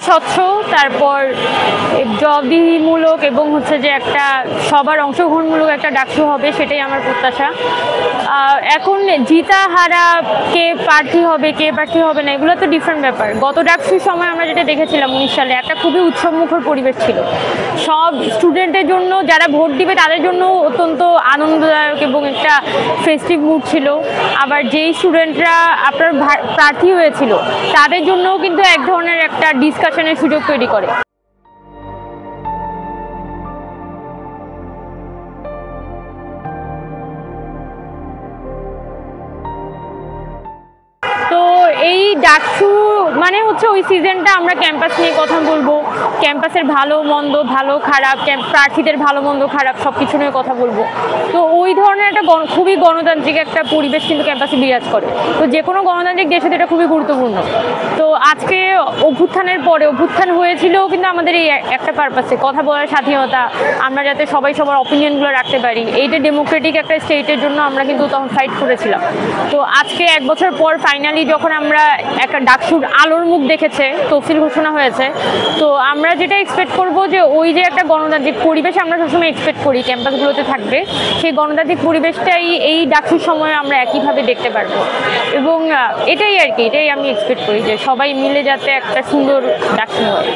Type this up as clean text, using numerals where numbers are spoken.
স্বচ্ছ, তারপর জবাবদিহিমূলক এবং হচ্ছে যে একটা সবার অংশগ্রহণমূলক একটা ডাকসু হবে, সেটাই আমার প্রত্যাশা। এখন জিতা হারা, কে প্রার্থী হবে কে প্রার্থী হবে না, এগুলো তো ডিফারেন্ট ব্যাপার। গত ডাকসুর সময় আমরা যেটা দেখেছিলাম 19 সালে, একটা খুবই উৎসবমুখর পরিবেশ ছিল। সব স্টুডেন্টের জন্য, যারা ভোট দিবে তাদের জন্য অত্যন্ত আনন্দদায়ক এবং একটা ফেস্টিভ মুড ছিল। আবার যেই স্টুডেন্টরা আপনার প্রার্থী হয়েছিল তাদের জন্যও কিন্তু এক ধরনের একটা ডিসকাশনের সুযোগ তৈরি করে। তো এই ডাকসু মানে হচ্ছে ওই সিজনটা আমরা ক্যাম্পাস নিয়ে কথা বলবো, ক্যাম্পাসের ভালো মন্দ, ভালো খারাপ, প্রার্থীদের ভালো মন্দ খারাপ সব কিছু নিয়ে কথা বলবো। তো ওই ধরনের একটা খুবই গণতান্ত্রিক একটা পরিবেশ কিন্তু ক্যাম্পাসে বিরাজ করে। তো যে কোনো গণতান্ত্রিক দেশে এটা খুবই গুরুত্বপূর্ণ। তো আজকে অভ্যুত্থানের পরে, অভ্যুত্থান হয়েছিল কিন্তু আমাদের এই একটা পারপাসে, কথা বলার স্বাধীনতা, আমরা যাতে সবাই সবার অপিনিয়নগুলো রাখতে পারি, এইটা ডেমোক্রেটিক একটা স্টেটের জন্য আমরা কিন্তু তখন ফাইট করেছিলাম। তো আজকে 1 বছর পর ফাইনালি যখন আমরা একটা ডাকসুর আলোর মুখ দেখেছে, তফসিল ঘোষণা হয়েছে, তো আমরা যেটা এক্সপেক্ট করব যে ওই যে একটা গণতান্ত্রিক পরিবেশ আমরা সবসময় এক্সপেক্ট করি ক্যাম্পাসগুলোতে থাকবে, সেই গণতান্ত্রিক পরিবেশটাই এই ডাকসুর সময় আমরা একইভাবে দেখতে পারবো। এবং এটাই আর কি, এটাই আমি এক্সপেক্ট করি যে সবাই মিলে যাতে একটা সুন্দর ডাকসু হয়।